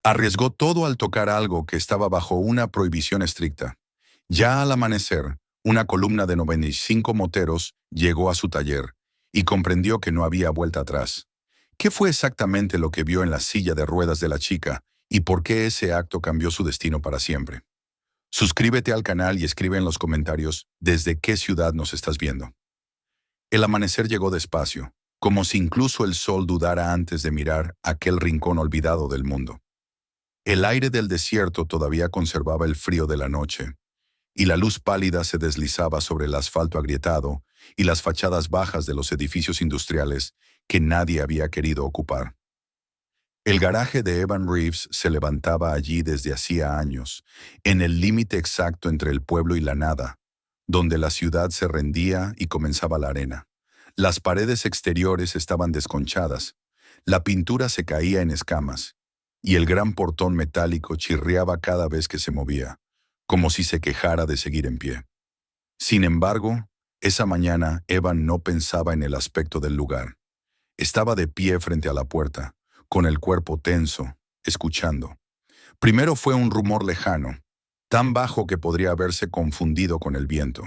Arriesgó todo al tocar algo que estaba bajo una prohibición estricta. Ya al amanecer, una columna de 95 moteros llegó a su taller y comprendió que no había vuelta atrás. ¿Qué fue exactamente lo que vio en la silla de ruedas de la chica y por qué ese acto cambió su destino para siempre? Suscríbete al canal y escribe en los comentarios desde qué ciudad nos estás viendo. El amanecer llegó despacio, como si incluso el sol dudara antes de mirar aquel rincón olvidado del mundo. El aire del desierto todavía conservaba el frío de la noche, y la luz pálida se deslizaba sobre el asfalto agrietado y las fachadas bajas de los edificios industriales que nadie había querido ocupar. El garaje de Evan Reeves se levantaba allí desde hacía años, en el límite exacto entre el pueblo y la nada, donde la ciudad se rendía y comenzaba la arena. Las paredes exteriores estaban desconchadas, la pintura se caía en escamas, y el gran portón metálico chirriaba cada vez que se movía, como si se quejara de seguir en pie. Sin embargo, esa mañana Evan no pensaba en el aspecto del lugar. Estaba de pie frente a la puerta, con el cuerpo tenso, escuchando. Primero fue un rumor lejano, tan bajo que podría haberse confundido con el viento.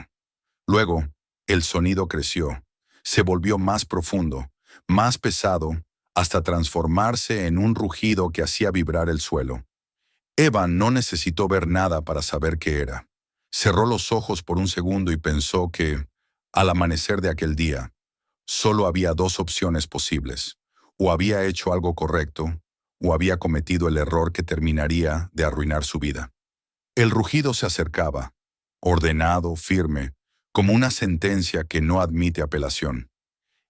Luego, el sonido creció, se volvió más profundo, más pesado, hasta transformarse en un rugido que hacía vibrar el suelo. Evan no necesitó ver nada para saber qué era. Cerró los ojos por un segundo y pensó que, al amanecer de aquel día, solo había dos opciones posibles. O había hecho algo correcto, o había cometido el error que terminaría de arruinar su vida. El rugido se acercaba, ordenado, firme, como una sentencia que no admite apelación.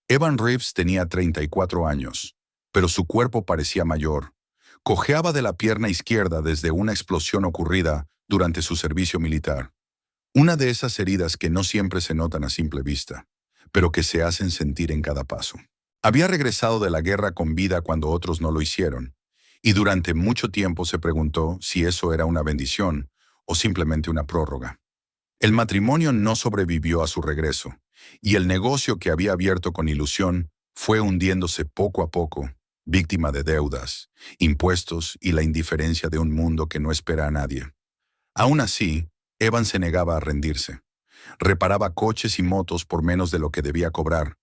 Evan Reeves tenía 34 años, pero su cuerpo parecía mayor. Cojeaba de la pierna izquierda desde una explosión ocurrida durante su servicio militar. Una de esas heridas que no siempre se notan a simple vista, pero que se hacen sentir en cada paso. Había regresado de la guerra con vida cuando otros no lo hicieron, y durante mucho tiempo se preguntó si eso era una bendición o simplemente una prórroga. El matrimonio no sobrevivió a su regreso, y el negocio que había abierto con ilusión fue hundiéndose poco a poco, víctima de deudas, impuestos y la indiferencia de un mundo que no espera a nadie. Aún así, Evan se negaba a rendirse. Reparaba coches y motos por menos de lo que debía cobrar.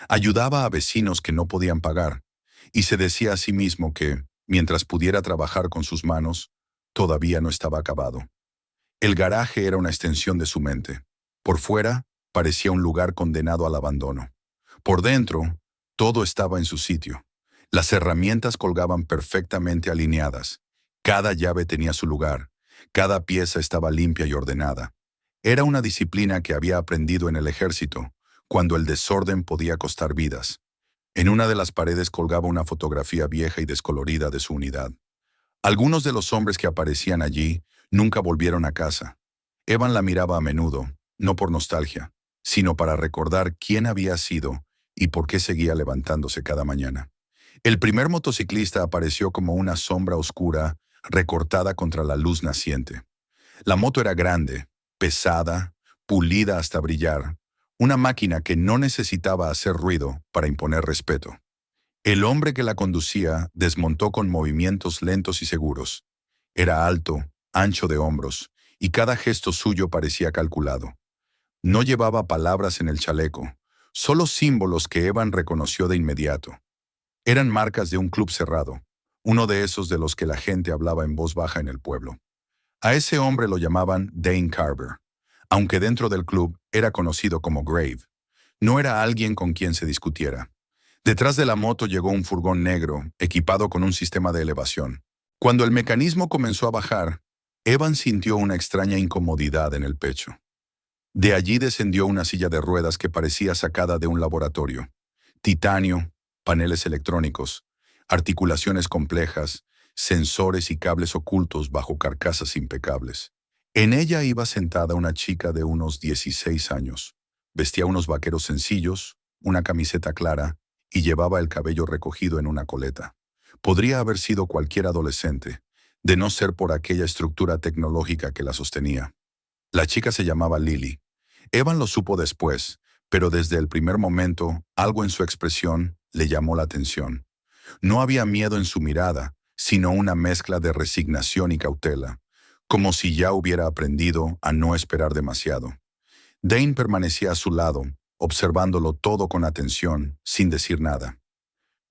Ayudaba a vecinos que no podían pagar. Y se decía a sí mismo que, mientras pudiera trabajar con sus manos, todavía no estaba acabado. El garaje era una extensión de su mente. Por fuera, parecía un lugar condenado al abandono. Por dentro, todo estaba en su sitio. Las herramientas colgaban perfectamente alineadas. Cada llave tenía su lugar. Cada pieza estaba limpia y ordenada. Era una disciplina que había aprendido en el ejército, cuando el desorden podía costar vidas. En una de las paredes colgaba una fotografía vieja y descolorida de su unidad. Algunos de los hombres que aparecían allí nunca volvieron a casa. Evan la miraba a menudo, no por nostalgia, sino para recordar quién había sido y por qué seguía levantándose cada mañana. El primer motociclista apareció como una sombra oscura recortada contra la luz naciente. La moto era grande, pesada, pulida hasta brillar, una máquina que no necesitaba hacer ruido para imponer respeto. El hombre que la conducía desmontó con movimientos lentos y seguros. Era alto, ancho de hombros, y cada gesto suyo parecía calculado. No llevaba palabras en el chaleco, solo símbolos que Evan reconoció de inmediato. Eran marcas de un club cerrado, uno de esos de los que la gente hablaba en voz baja en el pueblo. A ese hombre lo llamaban Dane Carver, aunque dentro del club era conocido como Grave. No era alguien con quien se discutiera. Detrás de la moto llegó un furgón negro, equipado con un sistema de elevación. Cuando el mecanismo comenzó a bajar, Evan sintió una extraña incomodidad en el pecho. De allí descendió una silla de ruedas que parecía sacada de un laboratorio. Titanio, paneles electrónicos, articulaciones complejas, sensores y cables ocultos bajo carcasas impecables. En ella iba sentada una chica de unos 16 años. Vestía unos vaqueros sencillos, una camiseta clara y llevaba el cabello recogido en una coleta. Podría haber sido cualquier adolescente, de no ser por aquella estructura tecnológica que la sostenía. La chica se llamaba Lily. Evan lo supo después, pero desde el primer momento, algo en su expresión le llamó la atención. No había miedo en su mirada, sino una mezcla de resignación y cautela, como si ya hubiera aprendido a no esperar demasiado. Dane permanecía a su lado, observándolo todo con atención, sin decir nada.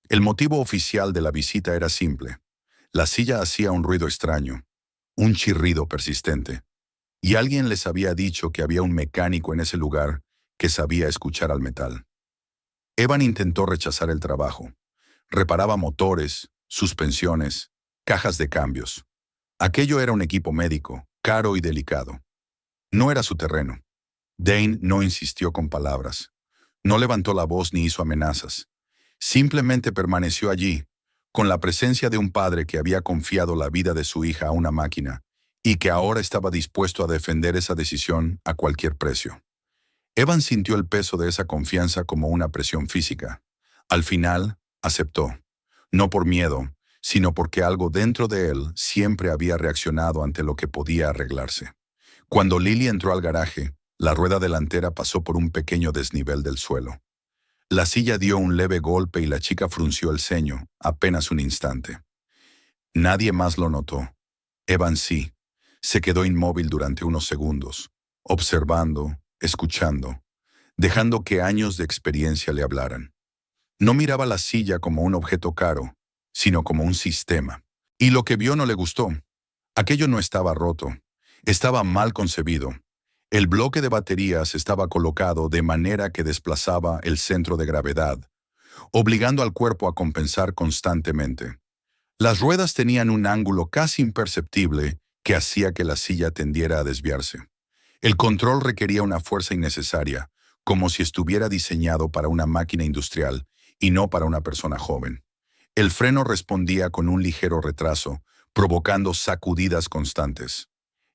El motivo oficial de la visita era simple. La silla hacía un ruido extraño, un chirrido persistente, y alguien les había dicho que había un mecánico en ese lugar que sabía escuchar al metal. Evan intentó rechazar el trabajo. Reparaba motores, suspensiones, cajas de cambios. Aquello era un equipo médico, caro y delicado. No era su terreno. Dane no insistió con palabras. No levantó la voz ni hizo amenazas. Simplemente permaneció allí, con la presencia de un padre que había confiado la vida de su hija a una máquina y que ahora estaba dispuesto a defender esa decisión a cualquier precio. Evan sintió el peso de esa confianza como una presión física. Al final, aceptó. No por miedo, sino porque algo dentro de él siempre había reaccionado ante lo que podía arreglarse. Cuando Lily entró al garaje, la rueda delantera pasó por un pequeño desnivel del suelo. La silla dio un leve golpe y la chica frunció el ceño, apenas un instante. Nadie más lo notó. Evan sí. Se quedó inmóvil durante unos segundos, observando, escuchando, dejando que años de experiencia le hablaran. No miraba la silla como un objeto caro, sino como un sistema. Y lo que vio no le gustó. Aquello no estaba roto. Estaba mal concebido. El bloque de baterías estaba colocado de manera que desplazaba el centro de gravedad, obligando al cuerpo a compensar constantemente. Las ruedas tenían un ángulo casi imperceptible que hacía que la silla tendiera a desviarse. El control requería una fuerza innecesaria, como si estuviera diseñado para una máquina industrial y no para una persona joven. El freno respondía con un ligero retraso, provocando sacudidas constantes.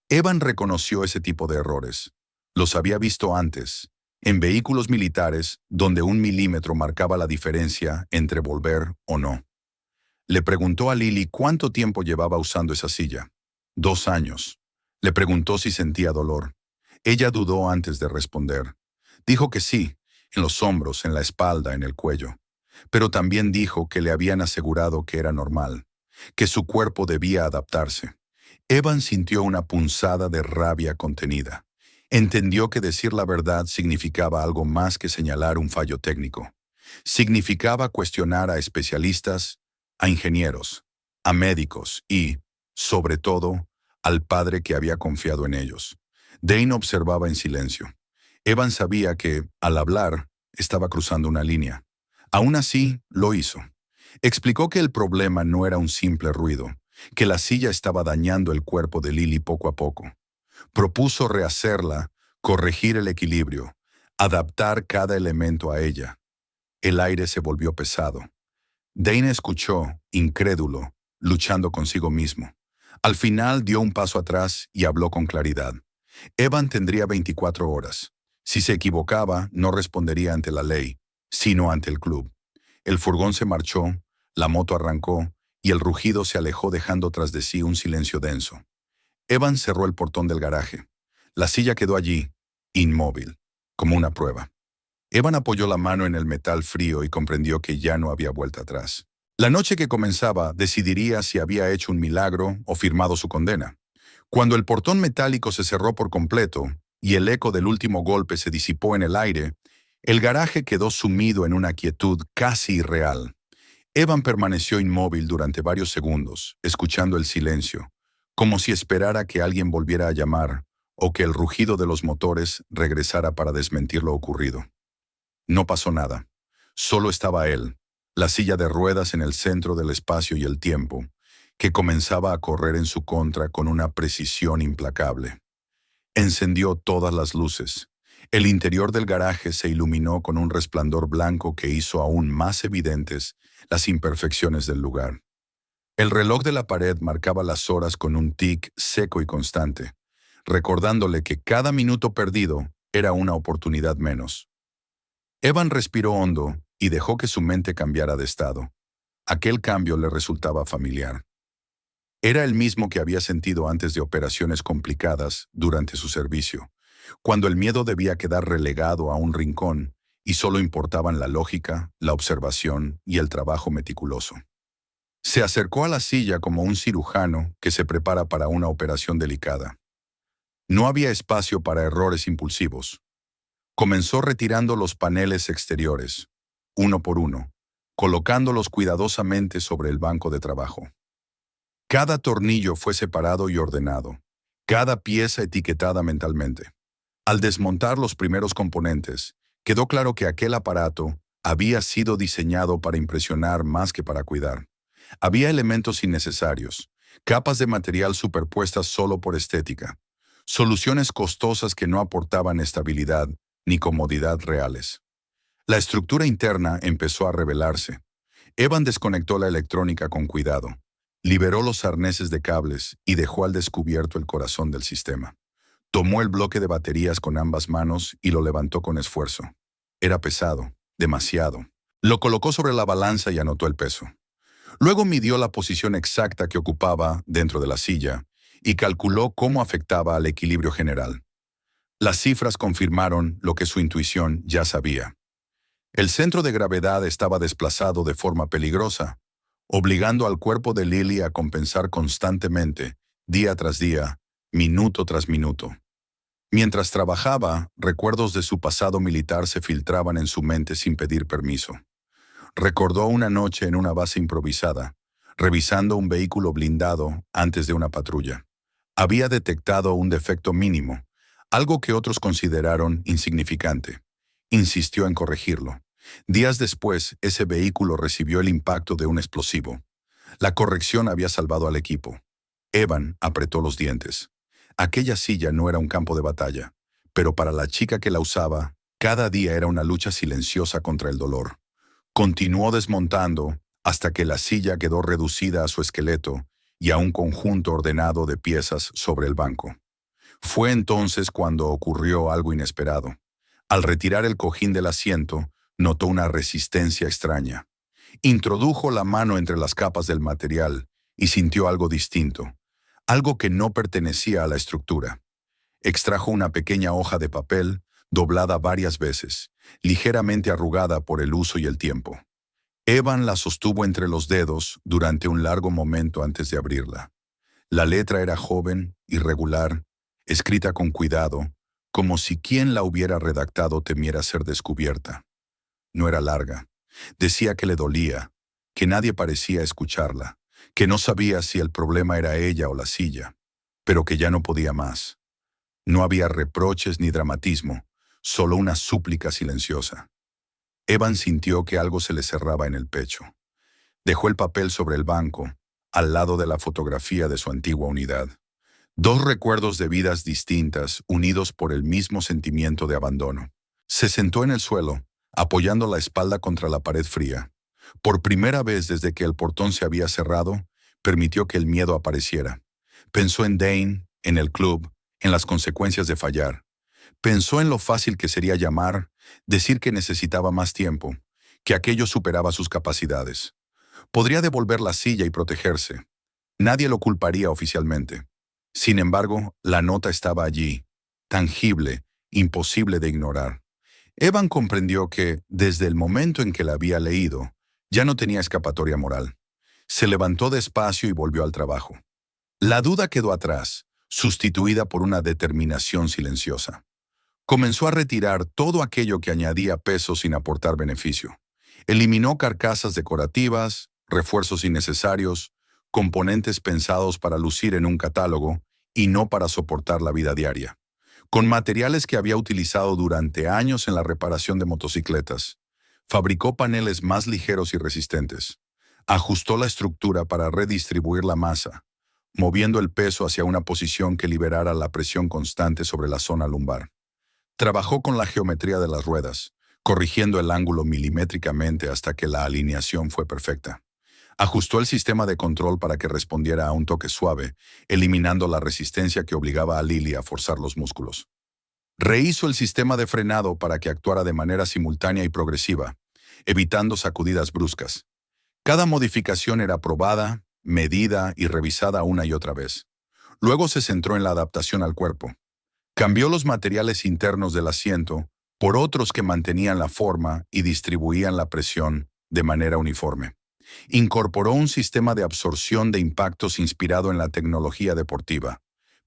Evan reconoció ese tipo de errores. Los había visto antes, en vehículos militares donde 1 milímetro marcaba la diferencia entre volver o no. Le preguntó a Lily cuánto tiempo llevaba usando esa silla. 2 años. Le preguntó si sentía dolor. Ella dudó antes de responder. Dijo que sí, en los hombros, en la espalda, en el cuello. Pero también dijo que le habían asegurado que era normal, que su cuerpo debía adaptarse. Evan sintió una punzada de rabia contenida. Entendió que decir la verdad significaba algo más que señalar un fallo técnico. Significaba cuestionar a especialistas, a ingenieros, a médicos y, sobre todo, al padre que había confiado en ellos. Dane observaba en silencio. Evan sabía que, al hablar, estaba cruzando una línea. Aún así, lo hizo. Explicó que el problema no era un simple ruido, que la silla estaba dañando el cuerpo de Lily poco a poco. Propuso rehacerla, corregir el equilibrio, adaptar cada elemento a ella. El aire se volvió pesado. Dane escuchó, incrédulo, luchando consigo mismo. Al final dio un paso atrás y habló con claridad. Evan tendría 24 horas. Si se equivocaba, no respondería ante la ley, sino ante el club. El furgón se marchó, la moto arrancó y el rugido se alejó dejando tras de sí un silencio denso. Evan cerró el portón del garaje. La silla quedó allí, inmóvil, como una prueba. Evan apoyó la mano en el metal frío y comprendió que ya no había vuelta atrás. La noche que comenzaba decidiría si había hecho un milagro o firmado su condena. Cuando el portón metálico se cerró por completo y el eco del último golpe se disipó en el aire, el garaje quedó sumido en una quietud casi irreal. Evan permaneció inmóvil durante varios segundos, escuchando el silencio, como si esperara que alguien volviera a llamar o que el rugido de los motores regresara para desmentir lo ocurrido. No pasó nada. Solo estaba él, la silla de ruedas en el centro del espacio y el tiempo, que comenzaba a correr en su contra con una precisión implacable. Encendió todas las luces. El interior del garaje se iluminó con un resplandor blanco que hizo aún más evidentes las imperfecciones del lugar. El reloj de la pared marcaba las horas con un tic seco y constante, recordándole que cada minuto perdido era una oportunidad menos. Evan respiró hondo y dejó que su mente cambiara de estado. Aquel cambio le resultaba familiar. Era el mismo que había sentido antes de operaciones complicadas durante su servicio, cuando el miedo debía quedar relegado a un rincón y solo importaban la lógica, la observación y el trabajo meticuloso. Se acercó a la silla como un cirujano que se prepara para una operación delicada. No había espacio para errores impulsivos. Comenzó retirando los paneles exteriores, uno por uno, colocándolos cuidadosamente sobre el banco de trabajo. Cada tornillo fue separado y ordenado, cada pieza etiquetada mentalmente. Al desmontar los primeros componentes, quedó claro que aquel aparato había sido diseñado para impresionar más que para cuidar. Había elementos innecesarios, capas de material superpuestas solo por estética, soluciones costosas que no aportaban estabilidad ni comodidad reales. La estructura interna empezó a revelarse. Evan desconectó la electrónica con cuidado, liberó los arneses de cables y dejó al descubierto el corazón del sistema. Tomó el bloque de baterías con ambas manos y lo levantó con esfuerzo. Era pesado, demasiado. Lo colocó sobre la balanza y anotó el peso. Luego midió la posición exacta que ocupaba dentro de la silla y calculó cómo afectaba al equilibrio general. Las cifras confirmaron lo que su intuición ya sabía. El centro de gravedad estaba desplazado de forma peligrosa, obligando al cuerpo de Lily a compensar constantemente, día tras día, minuto tras minuto. Mientras trabajaba, recuerdos de su pasado militar se filtraban en su mente sin pedir permiso. Recordó una noche en una base improvisada, revisando un vehículo blindado antes de una patrulla. Había detectado un defecto mínimo, algo que otros consideraron insignificante. Insistió en corregirlo. Días después, ese vehículo recibió el impacto de un explosivo. La corrección había salvado al equipo. Evan apretó los dientes. Aquella silla no era un campo de batalla, pero para la chica que la usaba, cada día era una lucha silenciosa contra el dolor. Continuó desmontando hasta que la silla quedó reducida a su esqueleto y a un conjunto ordenado de piezas sobre el banco. Fue entonces cuando ocurrió algo inesperado. Al retirar el cojín del asiento, notó una resistencia extraña. Introdujo la mano entre las capas del material y sintió algo distinto, algo que no pertenecía a la estructura. Extrajo una pequeña hoja de papel, doblada varias veces, ligeramente arrugada por el uso y el tiempo. Evan la sostuvo entre los dedos durante un largo momento antes de abrirla. La letra era joven, irregular, escrita con cuidado, como si quien la hubiera redactado temiera ser descubierta. No era larga. Decía que le dolía, que nadie parecía escucharla, que no sabía si el problema era ella o la silla, pero que ya no podía más. No había reproches ni dramatismo, solo una súplica silenciosa. Evan sintió que algo se le cerraba en el pecho. Dejó el papel sobre el banco, al lado de la fotografía de su antigua unidad. Dos recuerdos de vidas distintas, unidos por el mismo sentimiento de abandono. Se sentó en el suelo, apoyando la espalda contra la pared fría. Por primera vez desde que el portón se había cerrado, permitió que el miedo apareciera. Pensó en Dane, en el club, en las consecuencias de fallar. Pensó en lo fácil que sería llamar, decir que necesitaba más tiempo, que aquello superaba sus capacidades. Podría devolver la silla y protegerse. Nadie lo culparía oficialmente. Sin embargo, la nota estaba allí, tangible, imposible de ignorar. Evan comprendió que, desde el momento en que la había leído, ya no tenía escapatoria moral. Se levantó despacio y volvió al trabajo. La duda quedó atrás, sustituida por una determinación silenciosa. Comenzó a retirar todo aquello que añadía peso sin aportar beneficio. Eliminó carcasas decorativas, refuerzos innecesarios, componentes pensados para lucir en un catálogo y no para soportar la vida diaria. Con materiales que había utilizado durante años en la reparación de motocicletas, fabricó paneles más ligeros y resistentes. Ajustó la estructura para redistribuir la masa, moviendo el peso hacia una posición que liberara la presión constante sobre la zona lumbar. Trabajó con la geometría de las ruedas, corrigiendo el ángulo milimétricamente hasta que la alineación fue perfecta. Ajustó el sistema de control para que respondiera a un toque suave, eliminando la resistencia que obligaba a Lily a forzar los músculos. Rehizo el sistema de frenado para que actuara de manera simultánea y progresiva, evitando sacudidas bruscas. Cada modificación era probada, medida y revisada una y otra vez. Luego se centró en la adaptación al cuerpo. Cambió los materiales internos del asiento por otros que mantenían la forma y distribuían la presión de manera uniforme. Incorporó un sistema de absorción de impactos inspirado en la tecnología deportiva,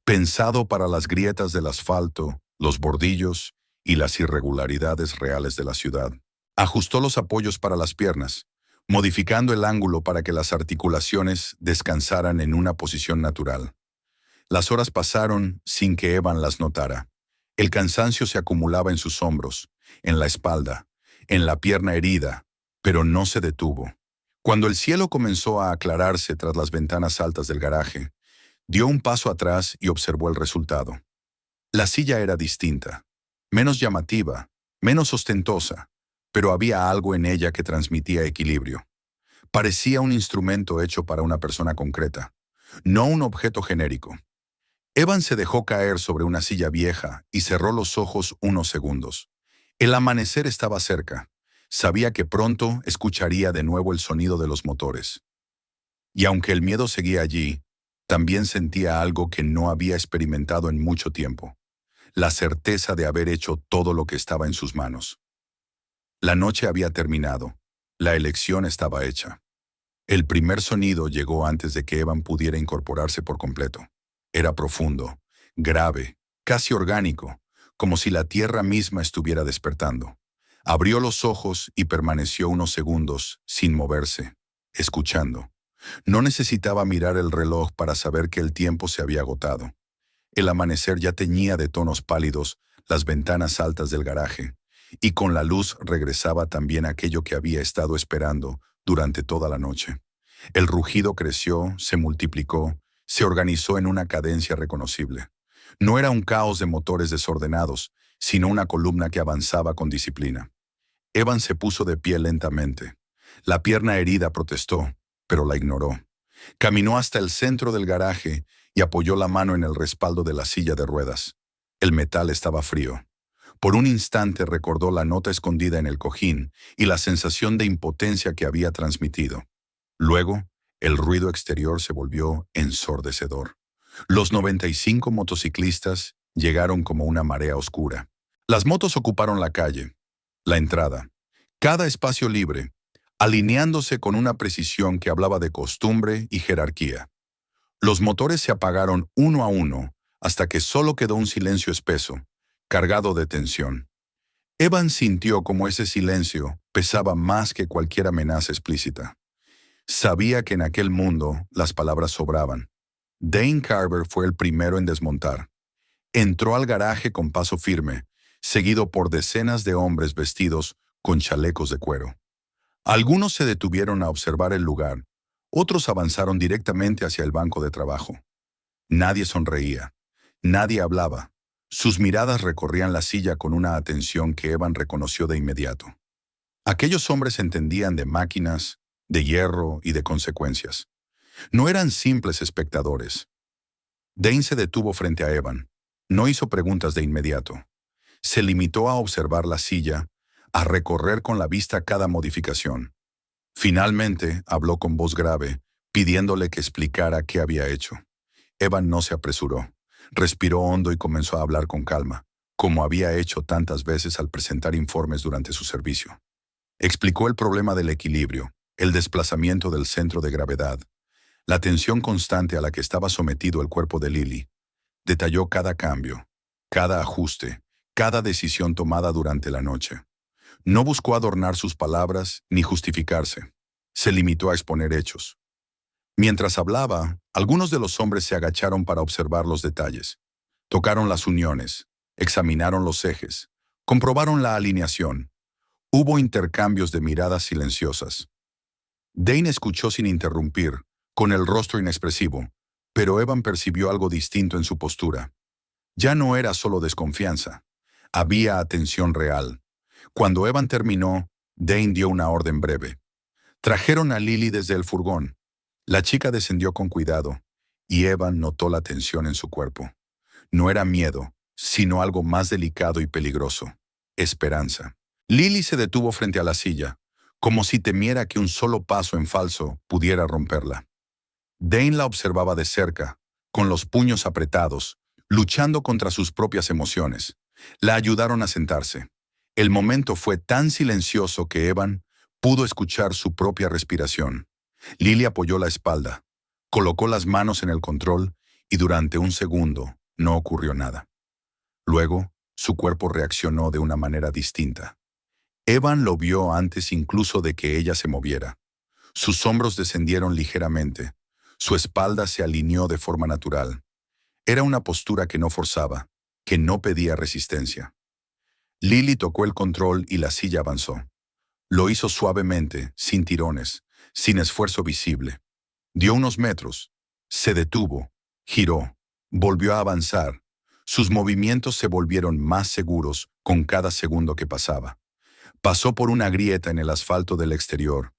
pensado para las grietas del asfalto, los bordillos y las irregularidades reales de la ciudad. Ajustó los apoyos para las piernas, modificando el ángulo para que las articulaciones descansaran en una posición natural. Las horas pasaron sin que Evan las notara. El cansancio se acumulaba en sus hombros, en la espalda, en la pierna herida, pero no se detuvo. Cuando el cielo comenzó a aclararse tras las ventanas altas del garaje, dio un paso atrás y observó el resultado. La silla era distinta, menos llamativa, menos ostentosa, pero había algo en ella que transmitía equilibrio. Parecía un instrumento hecho para una persona concreta, no un objeto genérico. Evan se dejó caer sobre una silla vieja y cerró los ojos unos segundos. El amanecer estaba cerca. Sabía que pronto escucharía de nuevo el sonido de los motores. Y aunque el miedo seguía allí, también sentía algo que no había experimentado en mucho tiempo: la certeza de haber hecho todo lo que estaba en sus manos. La noche había terminado. La elección estaba hecha. El primer sonido llegó antes de que Evan pudiera incorporarse por completo. Era profundo, grave, casi orgánico, como si la tierra misma estuviera despertando. Abrió los ojos y permaneció unos segundos sin moverse, escuchando. No necesitaba mirar el reloj para saber que el tiempo se había agotado. El amanecer ya teñía de tonos pálidos las ventanas altas del garaje, y con la luz regresaba también aquello que había estado esperando durante toda la noche. El rugido creció, se multiplicó, se organizó en una cadencia reconocible. No era un caos de motores desordenados, sino una columna que avanzaba con disciplina. Evan se puso de pie lentamente. La pierna herida protestó, pero la ignoró. Caminó hasta el centro del garaje y apoyó la mano en el respaldo de la silla de ruedas. El metal estaba frío. Por un instante recordó la nota escondida en el cojín y la sensación de impotencia que había transmitido. Luego, el ruido exterior se volvió ensordecedor. Los 95 motociclistas llegaron como una marea oscura. Las motos ocuparon la calle, la entrada, cada espacio libre, alineándose con una precisión que hablaba de costumbre y jerarquía. Los motores se apagaron uno a uno hasta que solo quedó un silencio espeso, cargado de tensión. Evan sintió como ese silencio pesaba más que cualquier amenaza explícita. Sabía que en aquel mundo las palabras sobraban. Dane Carver fue el primero en desmontar. Entró al garaje con paso firme, seguido por decenas de hombres vestidos con chalecos de cuero. Algunos se detuvieron a observar el lugar, otros avanzaron directamente hacia el banco de trabajo. Nadie sonreía, nadie hablaba. Sus miradas recorrían la silla con una atención que Evan reconoció de inmediato. Aquellos hombres entendían de máquinas, de hierro y de consecuencias. No eran simples espectadores. Dane se detuvo frente a Evan. No hizo preguntas de inmediato. Se limitó a observar la silla, a recorrer con la vista cada modificación. Finalmente habló con voz grave, pidiéndole que explicara qué había hecho. Evan no se apresuró. Respiró hondo y comenzó a hablar con calma, como había hecho tantas veces al presentar informes durante su servicio. Explicó el problema del equilibrio, el desplazamiento del centro de gravedad, la tensión constante a la que estaba sometido el cuerpo de Lily. Detalló cada cambio, cada ajuste, cada decisión tomada durante la noche. No buscó adornar sus palabras ni justificarse. Se limitó a exponer hechos. Mientras hablaba, algunos de los hombres se agacharon para observar los detalles. Tocaron las uniones, examinaron los ejes, comprobaron la alineación. Hubo intercambios de miradas silenciosas. Dane escuchó sin interrumpir, con el rostro inexpresivo, pero Evan percibió algo distinto en su postura. Ya no era solo desconfianza. Había atención real. Cuando Evan terminó, Dane dio una orden breve. Trajeron a Lily desde el furgón. La chica descendió con cuidado, y Evan notó la tensión en su cuerpo. No era miedo, sino algo más delicado y peligroso: esperanza. Lily se detuvo frente a la silla, como si temiera que un solo paso en falso pudiera romperla. Dane la observaba de cerca, con los puños apretados, luchando contra sus propias emociones. La ayudaron a sentarse. El momento fue tan silencioso que Evan pudo escuchar su propia respiración. Lily apoyó la espalda, colocó las manos en el control y durante un segundo no ocurrió nada. Luego, su cuerpo reaccionó de una manera distinta. Evan lo vio antes incluso de que ella se moviera. Sus hombros descendieron ligeramente. Su espalda se alineó de forma natural. Era una postura que no forzaba, que no pedía resistencia. Lily tocó el control y la silla avanzó. Lo hizo suavemente, sin tirones, sin esfuerzo visible. Dio unos metros. Se detuvo, giró, volvió a avanzar. Sus movimientos se volvieron más seguros con cada segundo que pasaba. Pasó por una grieta en el asfalto del exterior,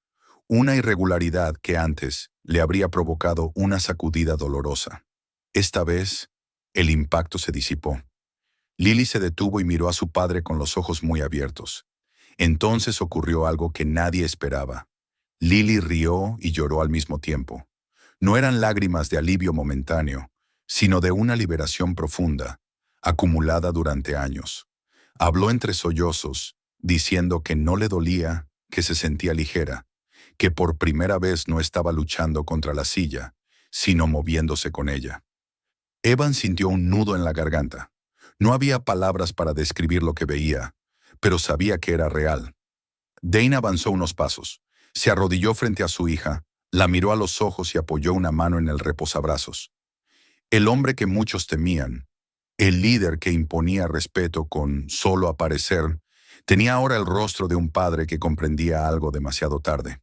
una irregularidad que antes le habría provocado una sacudida dolorosa. Esta vez, el impacto se disipó. Lily se detuvo y miró a su padre con los ojos muy abiertos. Entonces ocurrió algo que nadie esperaba. Lily rió y lloró al mismo tiempo. No eran lágrimas de alivio momentáneo, sino de una liberación profunda, acumulada durante años. Habló entre sollozos, diciendo que no le dolía, que se sentía ligera, que por primera vez no estaba luchando contra la silla, sino moviéndose con ella. Evan sintió un nudo en la garganta. No había palabras para describir lo que veía, pero sabía que era real. Dane avanzó unos pasos, se arrodilló frente a su hija, la miró a los ojos y apoyó una mano en el reposabrazos. El hombre que muchos temían, el líder que imponía respeto con solo aparecer, tenía ahora el rostro de un padre que comprendía algo demasiado tarde.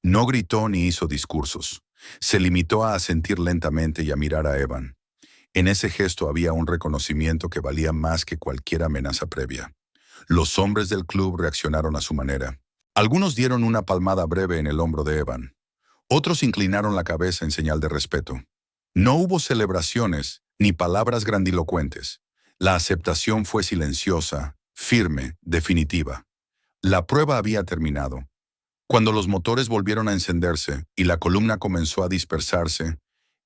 No gritó ni hizo discursos. Se limitó a asentir lentamente y a mirar a Evan. En ese gesto había un reconocimiento que valía más que cualquier amenaza previa. Los hombres del club reaccionaron a su manera. Algunos dieron una palmada breve en el hombro de Evan. Otros inclinaron la cabeza en señal de respeto. No hubo celebraciones ni palabras grandilocuentes. La aceptación fue silenciosa, firme, definitiva. La prueba había terminado. Cuando los motores volvieron a encenderse y la columna comenzó a dispersarse,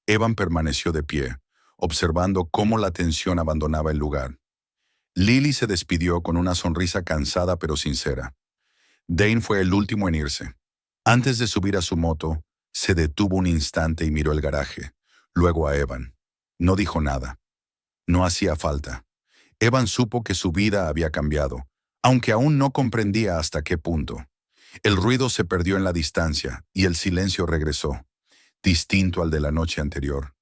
Evan permaneció de pie, observando cómo la tensión abandonaba el lugar. Lily se despidió con una sonrisa cansada pero sincera. Dane fue el último en irse. Antes de subir a su moto, se detuvo un instante y miró el garaje, luego a Evan. No dijo nada. No hacía falta. Evan supo que su vida había cambiado, aunque aún no comprendía hasta qué punto. El ruido se perdió en la distancia y el silencio regresó, distinto al de la noche anterior.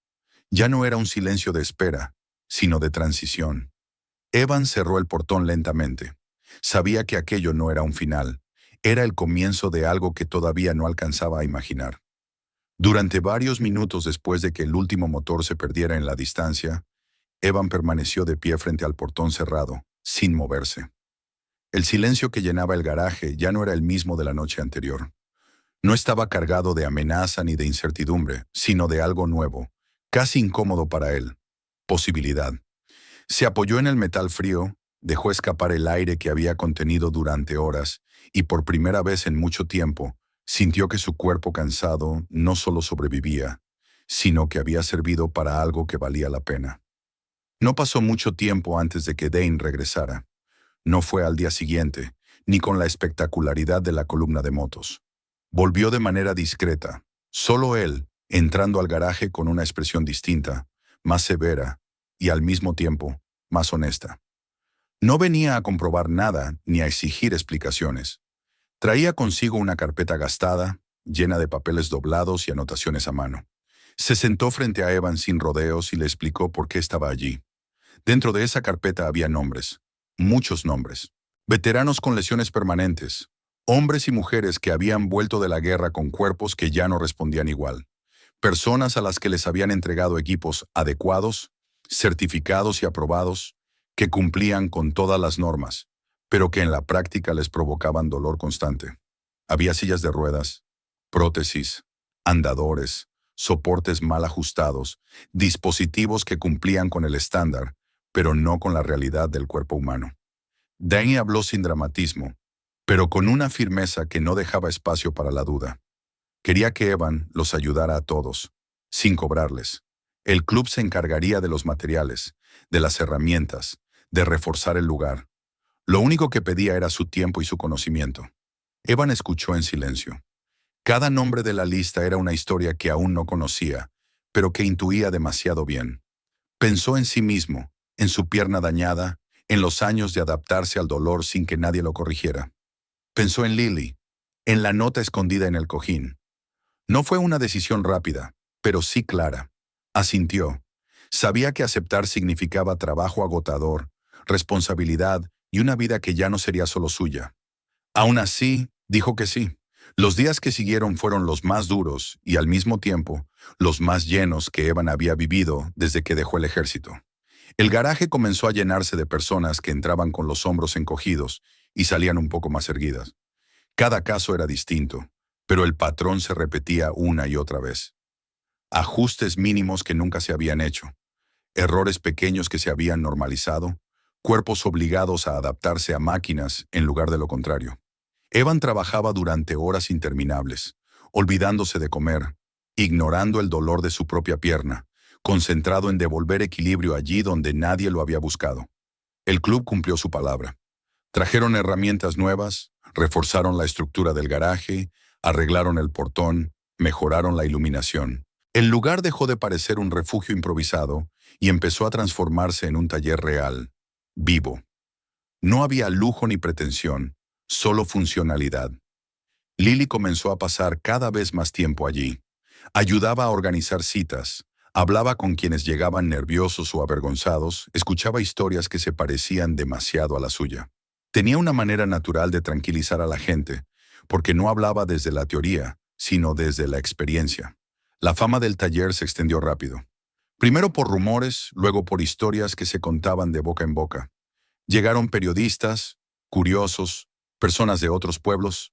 Ya no era un silencio de espera, sino de transición. Evan cerró el portón lentamente. Sabía que aquello no era un final, era el comienzo de algo que todavía no alcanzaba a imaginar. Durante varios minutos después de que el último motor se perdiera en la distancia, Evan permaneció de pie frente al portón cerrado, sin moverse. El silencio que llenaba el garaje ya no era el mismo de la noche anterior. No estaba cargado de amenaza ni de incertidumbre, sino de algo nuevo, casi incómodo para él. Posibilidad. Se apoyó en el metal frío, dejó escapar el aire que había contenido durante horas y por primera vez en mucho tiempo sintió que su cuerpo cansado no solo sobrevivía, sino que había servido para algo que valía la pena. No pasó mucho tiempo antes de que Dane regresara. No fue al día siguiente, ni con la espectacularidad de la columna de motos. Volvió de manera discreta, solo él, entrando al garaje con una expresión distinta, más severa y al mismo tiempo más honesta. No venía a comprobar nada ni a exigir explicaciones. Traía consigo una carpeta gastada, llena de papeles doblados y anotaciones a mano. Se sentó frente a Evan sin rodeos y le explicó por qué estaba allí. Dentro de esa carpeta había nombres, muchos nombres. Veteranos con lesiones permanentes, hombres y mujeres que habían vuelto de la guerra con cuerpos que ya no respondían igual. Personas a las que les habían entregado equipos adecuados, certificados y aprobados, que cumplían con todas las normas, pero que en la práctica les provocaban dolor constante. Había sillas de ruedas, prótesis, andadores, soportes mal ajustados, dispositivos que cumplían con el estándar, pero no con la realidad del cuerpo humano. Dane habló sin dramatismo, pero con una firmeza que no dejaba espacio para la duda. Quería que Evan los ayudara a todos, sin cobrarles. El club se encargaría de los materiales, de las herramientas, de reforzar el lugar. Lo único que pedía era su tiempo y su conocimiento. Evan escuchó en silencio. Cada nombre de la lista era una historia que aún no conocía, pero que intuía demasiado bien. Pensó en sí mismo, en su pierna dañada, en los años de adaptarse al dolor sin que nadie lo corrigiera. Pensó en Lily, en la nota escondida en el cojín. No fue una decisión rápida, pero sí clara. Asintió. Sabía que aceptar significaba trabajo agotador, responsabilidad y una vida que ya no sería solo suya. Aún así, dijo que sí. Los días que siguieron fueron los más duros y al mismo tiempo los más llenos que Evan había vivido desde que dejó el ejército. El garaje comenzó a llenarse de personas que entraban con los hombros encogidos y salían un poco más erguidas. Cada caso era distinto, pero el patrón se repetía una y otra vez. Ajustes mínimos que nunca se habían hecho, errores pequeños que se habían normalizado, cuerpos obligados a adaptarse a máquinas en lugar de lo contrario. Evan trabajaba durante horas interminables, olvidándose de comer, ignorando el dolor de su propia pierna, concentrado en devolver equilibrio allí donde nadie lo había buscado. El club cumplió su palabra. Trajeron herramientas nuevas, reforzaron la estructura del garaje, arreglaron el portón, mejoraron la iluminación. El lugar dejó de parecer un refugio improvisado y empezó a transformarse en un taller real, vivo. No había lujo ni pretensión, solo funcionalidad. Lily comenzó a pasar cada vez más tiempo allí. Ayudaba a organizar citas, hablaba con quienes llegaban nerviosos o avergonzados, escuchaba historias que se parecían demasiado a la suya. Tenía una manera natural de tranquilizar a la gente, porque no hablaba desde la teoría, sino desde la experiencia. La fama del taller se extendió rápido. Primero por rumores, luego por historias que se contaban de boca en boca. Llegaron periodistas, curiosos, personas de otros pueblos.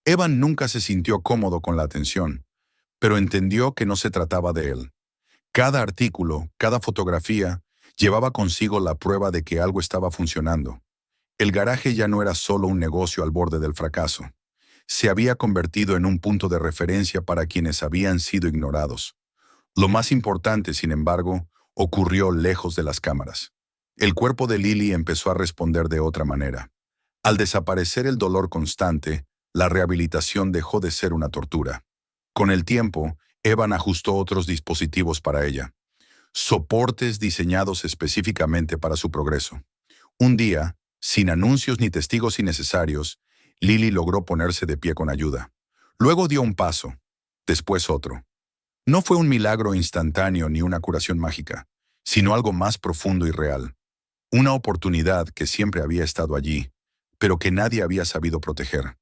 Evan nunca se sintió cómodo con la atención, pero entendió que no se trataba de él. Cada artículo, cada fotografía, llevaba consigo la prueba de que algo estaba funcionando. El garaje ya no era solo un negocio al borde del fracaso. Se había convertido en un punto de referencia para quienes habían sido ignorados. Lo más importante, sin embargo, ocurrió lejos de las cámaras. El cuerpo de Lily empezó a responder de otra manera. Al desaparecer el dolor constante, la rehabilitación dejó de ser una tortura. Con el tiempo, Evan ajustó otros dispositivos para ella. Soportes diseñados específicamente para su progreso. Un día, sin anuncios ni testigos innecesarios, Lily logró ponerse de pie con ayuda. Luego dio un paso, después otro. No fue un milagro instantáneo ni una curación mágica, sino algo más profundo y real. Una oportunidad que siempre había estado allí, pero que nadie había sabido proteger.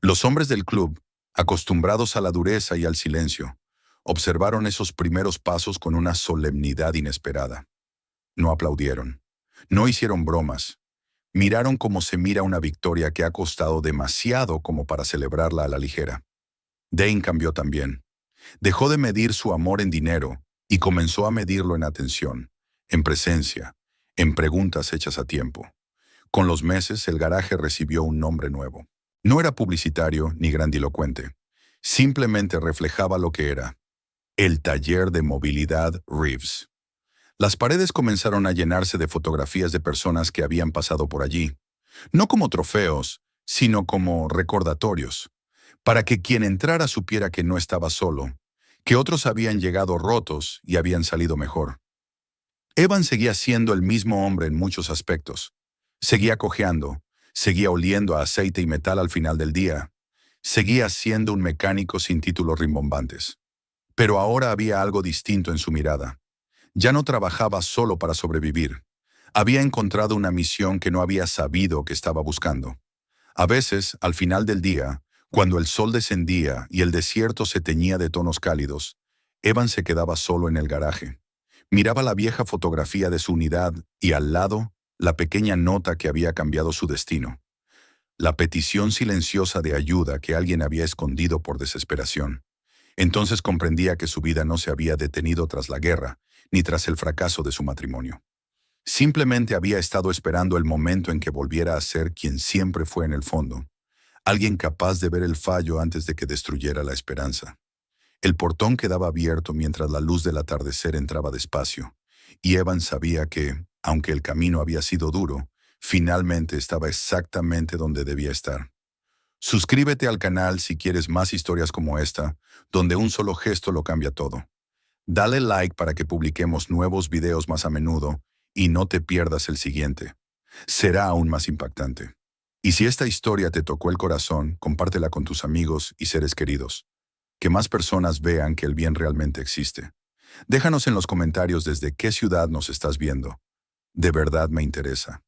Los hombres del club, acostumbrados a la dureza y al silencio, observaron esos primeros pasos con una solemnidad inesperada. No aplaudieron, no hicieron bromas. Miraron como se mira una victoria que ha costado demasiado como para celebrarla a la ligera. Dane cambió también. Dejó de medir su amor en dinero y comenzó a medirlo en atención, en presencia, en preguntas hechas a tiempo. Con los meses, el garaje recibió un nombre nuevo. No era publicitario ni grandilocuente. Simplemente reflejaba lo que era: el taller de movilidad Reeves. Las paredes comenzaron a llenarse de fotografías de personas que habían pasado por allí, no como trofeos, sino como recordatorios, para que quien entrara supiera que no estaba solo, que otros habían llegado rotos y habían salido mejor. Evan seguía siendo el mismo hombre en muchos aspectos. Seguía cojeando, seguía oliendo a aceite y metal al final del día, seguía siendo un mecánico sin títulos rimbombantes. Pero ahora había algo distinto en su mirada. Ya no trabajaba solo para sobrevivir. Había encontrado una misión que no había sabido que estaba buscando. A veces, al final del día, cuando el sol descendía y el desierto se teñía de tonos cálidos, Evan se quedaba solo en el garaje. Miraba la vieja fotografía de su unidad y al lado, la pequeña nota que había cambiado su destino. La petición silenciosa de ayuda que alguien había escondido por desesperación. Entonces comprendía que su vida no se había detenido tras la guerra, ni tras el fracaso de su matrimonio. Simplemente había estado esperando el momento en que volviera a ser quien siempre fue en el fondo, alguien capaz de ver el fallo antes de que destruyera la esperanza. El portón quedaba abierto mientras la luz del atardecer entraba despacio, y Evan sabía que, aunque el camino había sido duro, finalmente estaba exactamente donde debía estar. Suscríbete al canal si quieres más historias como esta, donde un solo gesto lo cambia todo. Dale like para que publiquemos nuevos videos más a menudo y no te pierdas el siguiente. Será aún más impactante. Y si esta historia te tocó el corazón, compártela con tus amigos y seres queridos. Que más personas vean que el bien realmente existe. Déjanos en los comentarios desde qué ciudad nos estás viendo. De verdad me interesa.